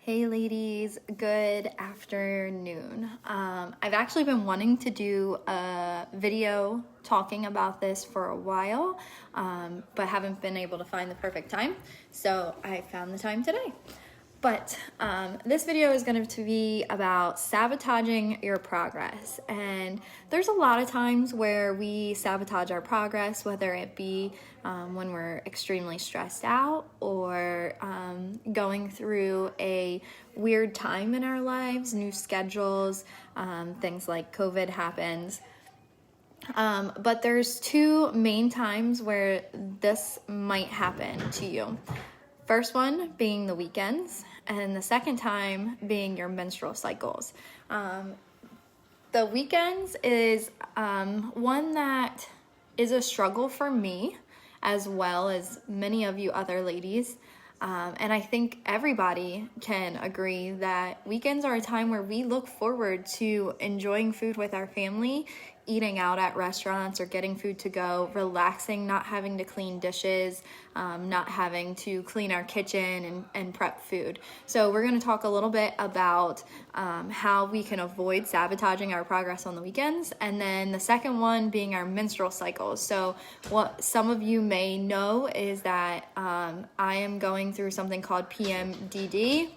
Hey ladies, good afternoon. I've actually been wanting to do a video talking about this for a while, but haven't been able to find the perfect time. So I found the time today. But this video is going to be about sabotaging your progress. And there's a lot of times where we sabotage our progress, whether it be when we're extremely stressed out or going through a weird time in our lives, new schedules, things like COVID happens. But there's two main times where this might happen to you. First one being the weekends, and the second time being your menstrual cycles. The weekends is one that is a struggle for me, as well as many of you other ladies. And I think everybody can agree that weekends are a time where we look forward to enjoying food with our family, eating out at restaurants or getting food to go, relaxing, not having to clean dishes, not having to clean our kitchen and prep food. So we're going to talk a little bit about how we can avoid sabotaging our progress on the weekends, and then the second one being our menstrual cycles. So what some of you may know is that I am going through something called Pmdd,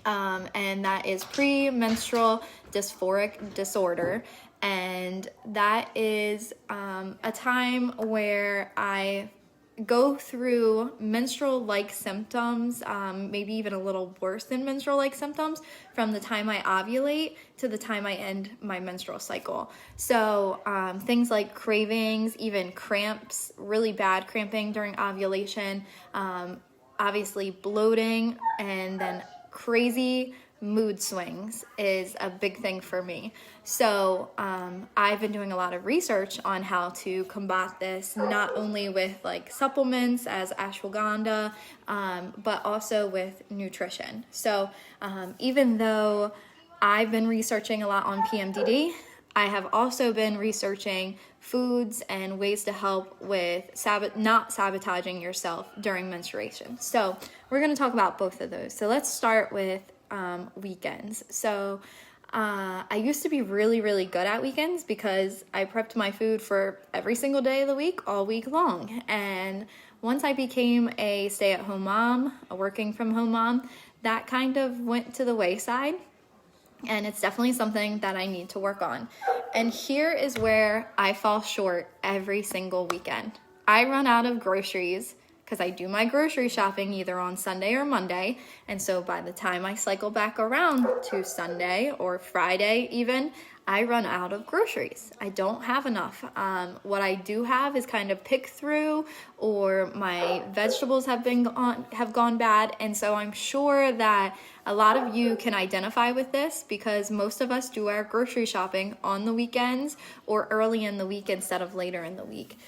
and that is premenstrual dysphoric disorder. And that is a time where I go through menstrual-like symptoms, maybe even a little worse than menstrual-like symptoms, from the time I ovulate to the time I end my menstrual cycle. So things like cravings, even cramps, really bad cramping during ovulation, obviously bloating, and then crazy mood swings is a big thing for me. So I've been doing a lot of research on how to combat this, not only with like supplements as ashwagandha, but also with nutrition. So even though I've been researching a lot on PMDD, I have also been researching foods and ways to help with not sabotaging yourself during menstruation. So we're going to talk about both of those. So let's start with weekends. So I used to be really good at weekends because I prepped my food for every single day of the week, all week long. And once I became a stay-at-home mom, a working from home mom, that kind of went to the wayside. And it's definitely something that I need to work on. And here is where I fall short every single weekend. I run out of groceries because I do my grocery shopping either on Sunday or Monday. And so by the time I cycle back around to Sunday or Friday even, I run out of groceries. I don't have enough. What I do have is kind of pick through, or my vegetables have gone bad. And so I'm sure that a lot of you can identify with this because most of us do our grocery shopping on the weekends or early in the week instead of later in the week.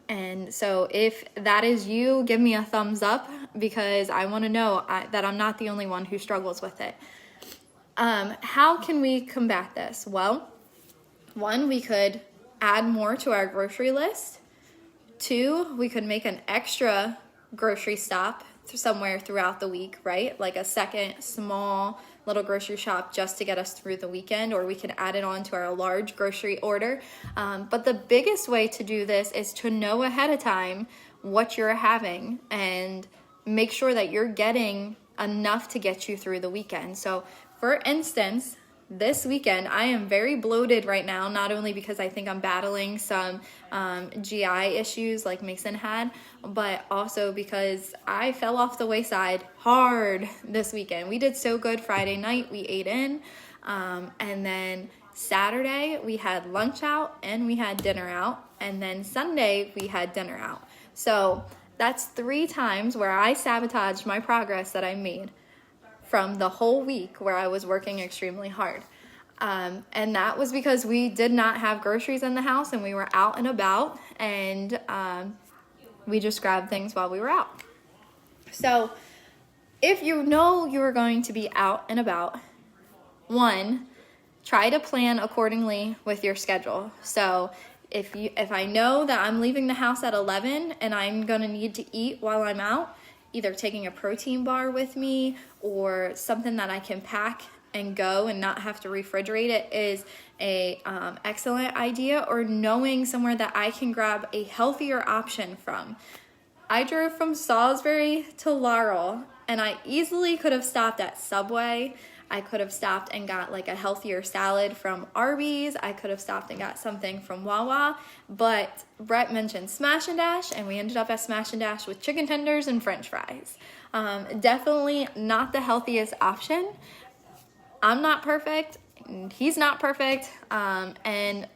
And so if that is you, give me a thumbs up because I want to know that I'm not the only one who struggles with it. How can we combat this? Well, one, we could add more to our grocery list. Two, we could make an extra grocery stop somewhere throughout the week, right? Like a second small little grocery shop just to get us through the weekend, or we can add it on to our large grocery order. But the biggest way to do this is to know ahead of time what you're having and make sure that you're getting enough to get you through the weekend. So for instance, this weekend, I am very bloated right now, not only because I think I'm battling some GI issues like Mason had, but also because I fell off the wayside hard this weekend. We did so good Friday night, we ate in, and then Saturday we had lunch out and we had dinner out, and then Sunday we had dinner out. So that's 3 times where I sabotaged my progress that I made from the whole week where I was working extremely hard. And that was because we did not have groceries in the house and we were out and about, and we just grabbed things while we were out. So if you know you are going to be out and about, one, try to plan accordingly with your schedule. So if I know that I'm leaving the house at 11 and I'm going to need to eat while I'm out, either taking a protein bar with me or something that I can pack and go and not have to refrigerate it is a excellent idea, or knowing somewhere that I can grab a healthier option from. I drove from Salisbury to Laurel, and I easily could have stopped at Subway. I could have stopped and got like a healthier salad from Arby's. I could have stopped and got something from Wawa, but Brett mentioned Smash and Dash, and we ended up at Smash and Dash with chicken tenders and French fries. Definitely not the healthiest option. I'm not perfect, and he's not perfect, and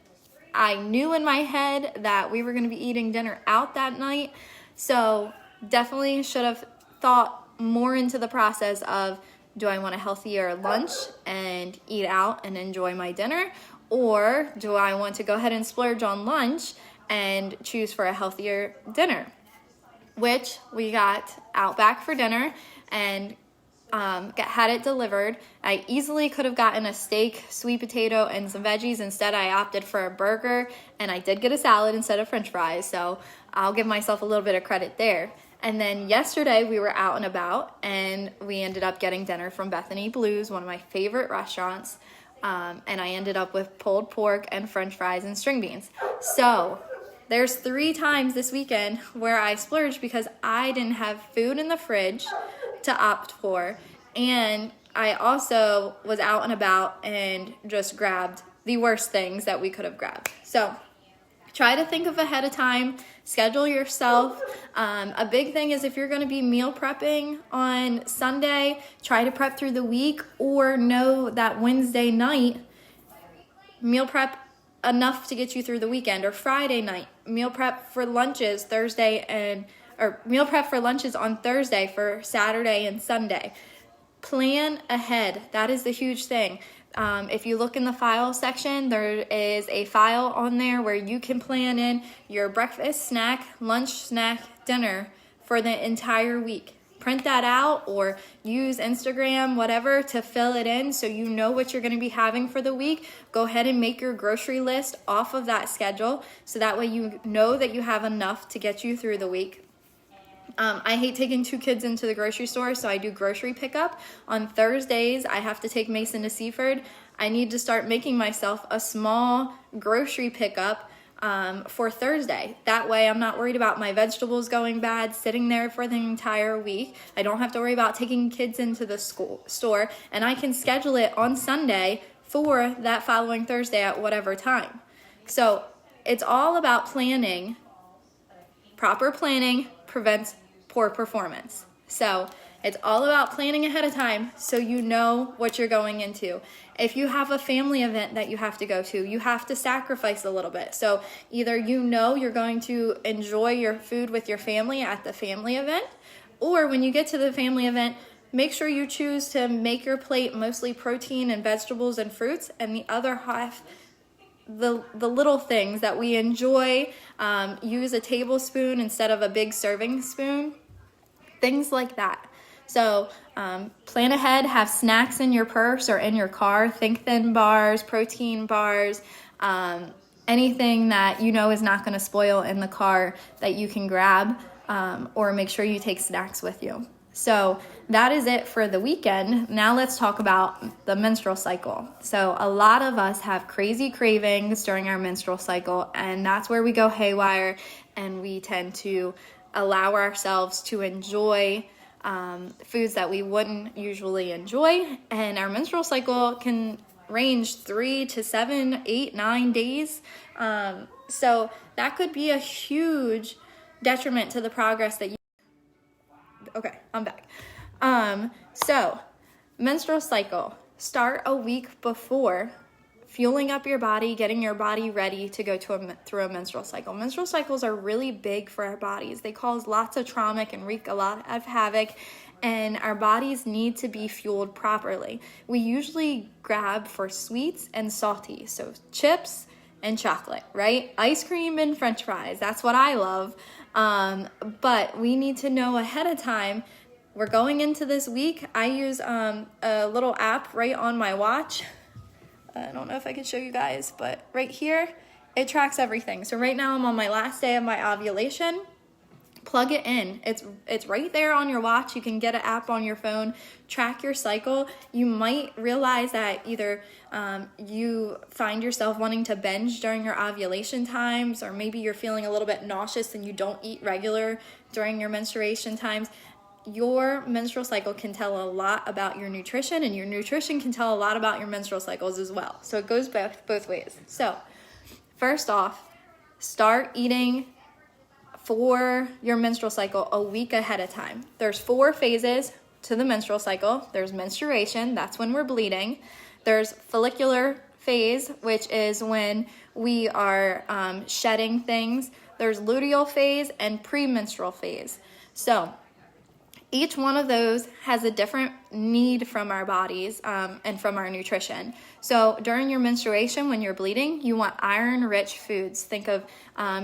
I knew in my head that we were going to be eating dinner out that night, so definitely should have thought more into the process of, do I want a healthier lunch and eat out and enjoy my dinner, or do I want to go ahead and splurge on lunch and choose for a healthier dinner? Which we got Outback for dinner and had it delivered. I easily could have gotten a steak, sweet potato, and some veggies. Instead, I opted for a burger, and I did get a salad instead of French fries, so I'll give myself a little bit of credit there. And then yesterday, we were out and about, and we ended up getting dinner from Bethany Blues, one of my favorite restaurants, and I ended up with pulled pork and French fries and string beans. So there's 3 times this weekend where I splurged because I didn't have food in the fridge to opt for, and I also was out and about and just grabbed the worst things that we could have grabbed. So try to think of ahead of time, schedule yourself. A big thing is, if you're going to be meal prepping on Sunday, try to prep through the week, or know that Wednesday night meal prep enough to get you through the weekend, or Friday night meal prep for lunches meal prep for lunches on Thursday for Saturday and Sunday. Plan ahead. That is the huge thing. If you look in the file section, there is a file on there where you can plan in your breakfast, snack, lunch, snack, dinner for the entire week. Print that out or use Instagram, whatever, to fill it in so you know what you're going to be having for the week. Go ahead and make your grocery list off of that schedule, so that way you know that you have enough to get you through the week. I hate taking 2 kids into the grocery store, so I do grocery pickup. On Thursdays, I have to take Mason to Seaford. I need to start making myself a small grocery pickup for Thursday. That way I'm not worried about my vegetables going bad, sitting there for the entire week. I don't have to worry about taking kids into the store, and I can schedule it on Sunday for that following Thursday at whatever time. So it's all about planning. Proper planning prevents poor performance. So it's all about planning ahead of time so you know what you're going into. If you have a family event that you have to go to, you have to sacrifice a little bit. So either you're going to enjoy your food with your family at the family event, or when you get to the family event, make sure you choose to make your plate mostly protein and vegetables and fruits, and the other half the little things that we enjoy. Use a tablespoon instead of a big serving spoon, things like that. So plan ahead, have snacks in your purse or in your car. Think Thin bars, protein bars, anything that you know is not going to spoil in the car that you can grab, or make sure you take snacks with you. So that is it for the weekend. Now let's talk about the menstrual cycle. So a lot of us have crazy cravings during our menstrual cycle, and that's where we go haywire, and we tend to allow ourselves to enjoy foods that we wouldn't usually enjoy. And our menstrual cycle can range 3 to 7, 8, 9 days. So that could be a huge detriment to the progress that you... Okay, I'm back. So menstrual cycle, start a week before, fueling up your body, getting your body ready to go through a menstrual cycle. Menstrual cycles are really big for our bodies. They cause lots of trauma and wreak a lot of havoc, and our bodies need to be fueled properly. We usually grab for sweets and salty, so chips and chocolate, right? Ice cream and French fries, that's what I love. But we need to know ahead of time. We're going into this week. I use a little app right on my watch. I don't know if I can show you guys, but right here, it tracks everything. So right now I'm on my last day of my ovulation. plug it in. It's right there on your watch. You can get an app on your phone, track your cycle. You might realize that either you find yourself wanting to binge during your ovulation times, or maybe you're feeling a little bit nauseous and you don't eat regular during your menstruation times. Your menstrual cycle can tell a lot about your nutrition, and your nutrition can tell a lot about your menstrual cycles as well. So it goes both ways. So first off, start eating for your menstrual cycle a week ahead of time. There's 4 phases to the menstrual cycle. There's menstruation, that's when we're bleeding. There's follicular phase, which is when we are shedding things. There's luteal phase and premenstrual phase. So each one of those has a different need from our bodies and from our nutrition. So during your menstruation, when you're bleeding, you want iron-rich foods. Think of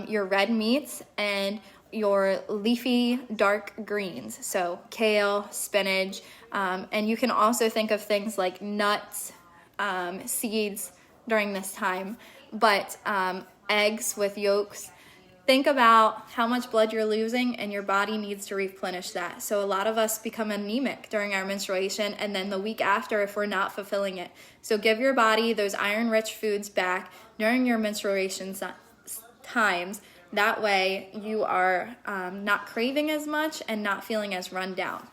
your red meats and your leafy dark greens. So kale, spinach, and you can also think of things like nuts, seeds during this time, but eggs with yolks. Think about how much blood you're losing, and your body needs to replenish that. So a lot of us become anemic during our menstruation, and then the week after if we're not fulfilling it. So give your body those iron-rich foods back during your menstruation times. That way you are not craving as much and not feeling as run down.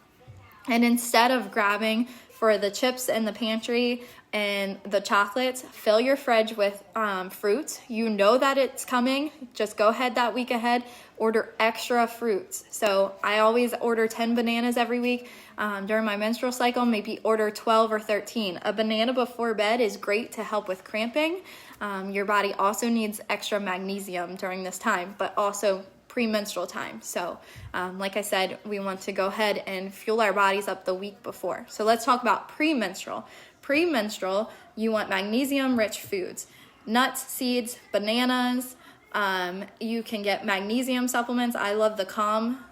And instead of grabbing for the chips in the pantry and the chocolates, fill your fridge with fruits. You know that it's coming. Just go ahead that week ahead, order extra fruits. So I always order 10 bananas every week during my menstrual cycle, maybe order 12 or 13. A banana before bed is great to help with cramping. Your body also needs extra magnesium during this time, but also premenstrual time. So like I said, we want to go ahead and fuel our bodies up the week before. So let's talk about premenstrual. Premenstrual, you want magnesium-rich foods, nuts, seeds, bananas. You can get magnesium supplements. I love the Calm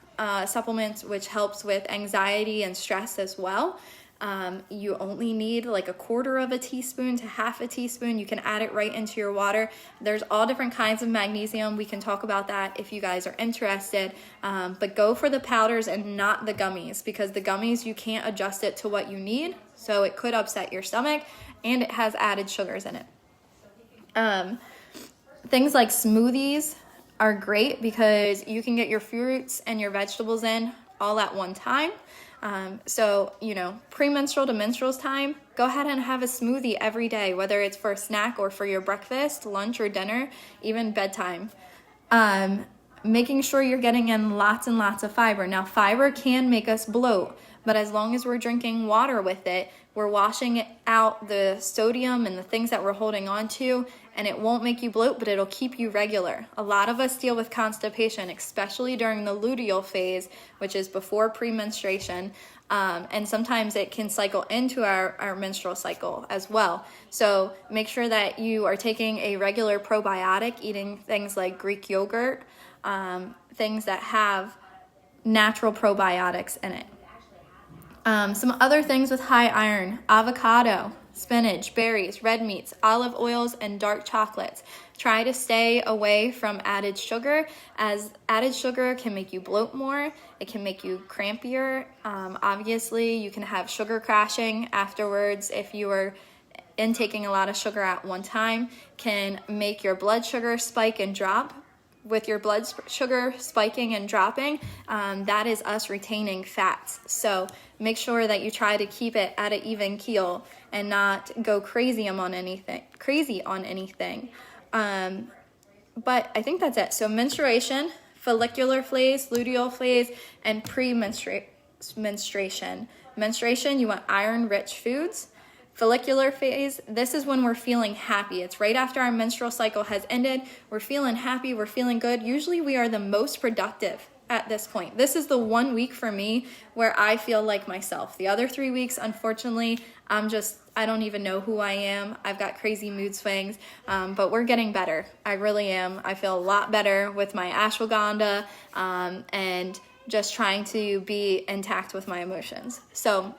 supplements, which helps with anxiety and stress as well. You only need like 1/4 teaspoon to 1/2 teaspoon. You can add it right into your water. There's all different kinds of magnesium. We can talk about that if you guys are interested. But go for the powders and not the gummies, because the gummies, you can't adjust it to what you need. So it could upset your stomach, and it has added sugars in it. Things like smoothies are great because you can get your fruits and your vegetables in all at one time. So, premenstrual to menstrual time, go ahead and have a smoothie every day, whether it's for a snack or for your breakfast, lunch, or dinner, even bedtime. Making sure you're getting in lots and lots of fiber. Now, fiber can make us bloat, but as long as we're drinking water with it, we're washing out the sodium and the things that we're holding on to, and it won't make you bloat, but it'll keep you regular. A lot of us deal with constipation, especially during the luteal phase, which is before premenstruation, and sometimes it can cycle into our menstrual cycle as well. So make sure that you are taking a regular probiotic, eating things like Greek yogurt, things that have natural probiotics in it. Some other things with high iron: avocado, spinach, berries, red meats, olive oils, and dark chocolates. Try to stay away from added sugar, as added sugar can make you bloat more. It can make you crampier. Obviously, you can have sugar crashing afterwards if you are intaking a lot of sugar at one time. Can make your blood sugar spike and drop. With your blood sugar spiking and dropping, that is us retaining fats. So make sure that you try to keep it at an even keel and not go crazy on anything. But I think that's it. So menstruation, follicular phase, luteal phase, and menstruation. Menstruation, you want iron-rich foods. Follicular phase, this is when we're feeling happy. It's right after our menstrual cycle has ended. We're feeling happy, we're feeling good. Usually we are the most productive at this point. This is the 1 week for me where I feel like myself. The other 3 weeks, unfortunately, I don't even know who I am. I've got crazy mood swings, but we're getting better. I really am. I feel a lot better with my ashwagandha and just trying to be intact with my emotions. So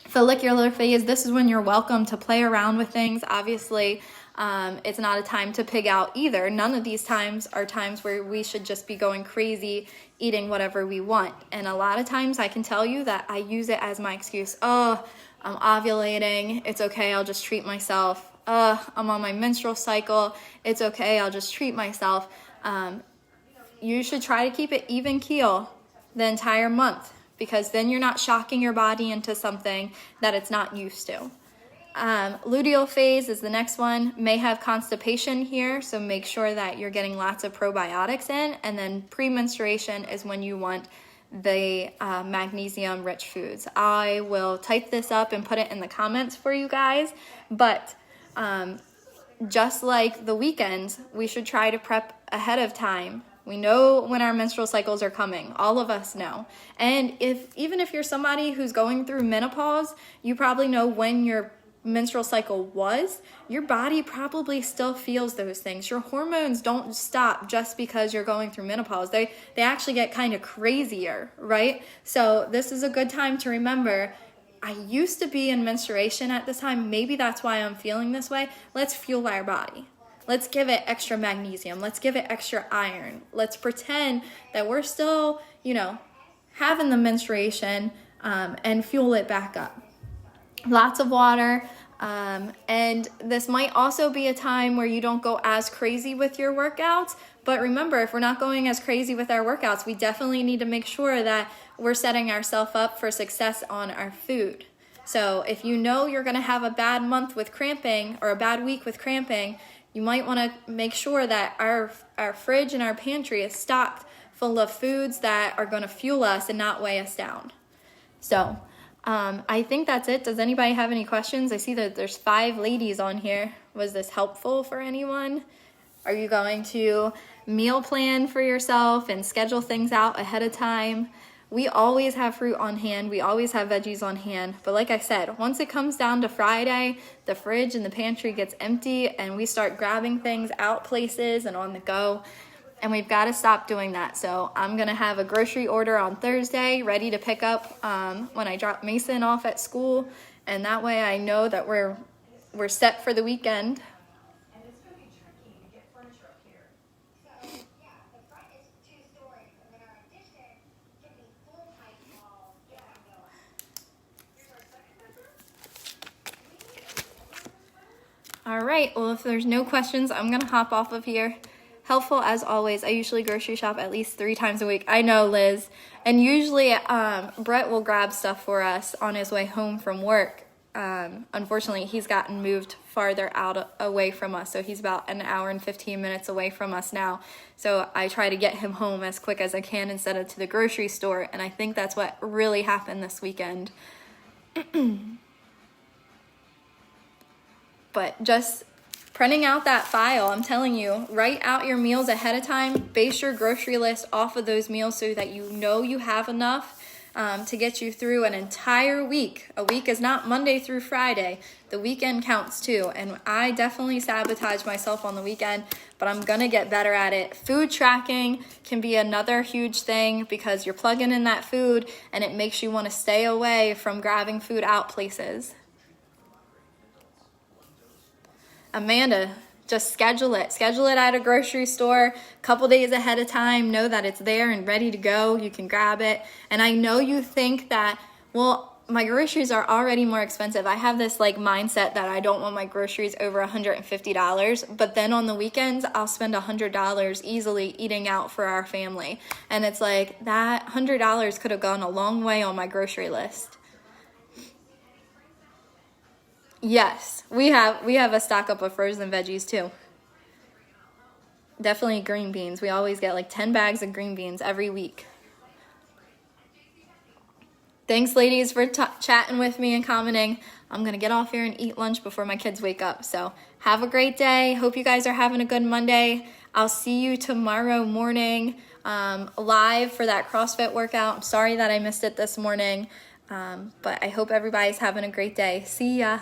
follicular phase, this is when you're welcome to play around with things. Obviously, It's not a time to pig out either. None of these times are times where we should just be going crazy eating whatever we want. And a lot of times I can tell you that I use it as my excuse. Oh, I'm ovulating. It's okay. I'll just treat myself. I'm on my menstrual cycle. It's okay. I'll just treat myself. You should try to keep it even keel the entire month, because then you're not shocking your body into something that it's not used to. Luteal Phase is the next one. May have constipation here, so make sure that you're getting lots of probiotics in. And then pre-menstruation is when you want the magnesium-rich foods. I will type this up and put it in the comments for you guys, but just like the weekends, we should try to prep ahead of time. We know when our menstrual cycles are coming. All of us know. And even if you're somebody who's going through menopause, you probably know when your menstrual cycle was. Your body probably still feels those things. Your hormones don't stop just because you're going through menopause. They actually get kind of crazier, right? So this is a good time to remember, I used to be in menstruation at this time. Maybe that's why I'm feeling this way. Let's fuel our body. Let's give it extra magnesium. Let's give it extra iron. Let's pretend that we're still, having the menstruation and fuel it back up. Lots of water. And this might also be a time where you don't go as crazy with your workouts. But remember, if we're not going as crazy with our workouts, we definitely need to make sure that we're setting ourselves up for success on our food. So if you know you're going to have a bad month with cramping or a bad week with cramping, you might want to make sure that our fridge and our pantry is stocked full of foods that are going to fuel us and not weigh us down. So I think that's it. Does anybody have any questions? I see that there's 5 ladies on here. Was this helpful for anyone? Are you going to meal plan for yourself and schedule things out ahead of time? We always have fruit on hand. We always have veggies on hand. But like I said, once it comes down to Friday, the fridge and the pantry gets empty and we start grabbing things out places and on the go. And we've got to stop doing that. So I'm going to have a grocery order on Thursday ready to pick up when I drop Mason off at school. And that way I know that we're set for the weekend. All right, well, if there's no questions, I'm going to hop off of here. Helpful as always. I usually grocery shop at least 3 times a week. I know, Liz. And usually Brett will grab stuff for us on his way home from work. Unfortunately, he's gotten moved farther away from us, so he's about an hour and 15 minutes away from us now. So I try to get him home as quick as I can instead of to the grocery store, and I think that's what really happened this weekend. But just printing out that file, I'm telling you, write out your meals ahead of time, base your grocery list off of those meals so that you know you have enough to get you through an entire week. A week is not Monday through Friday. The weekend counts too. And I definitely sabotage myself on the weekend, but I'm going to get better at it. Food tracking can be another huge thing because you're plugging in that food and it makes you want to stay away from grabbing food out places. Amanda, just schedule it. Schedule it at a grocery store a couple days ahead of time. Know that it's there and ready to go. You can grab it. And I know you think that, well, my groceries are already more expensive. I have this mindset that I don't want my groceries over $150. But then on the weekends, I'll spend $100 easily eating out for our family. And it's like that $100 could have gone a long way on my grocery list. Yes, we have a stock up of frozen veggies too. Definitely green beans. We always get 10 bags of green beans every week. Thanks, ladies, for chatting with me and commenting. I'm going to get off here and eat lunch before my kids wake up. So have a great day. Hope you guys are having a good Monday. I'll see you tomorrow morning live for that CrossFit workout. I'm sorry that I missed it this morning, but I hope everybody's having a great day. See ya.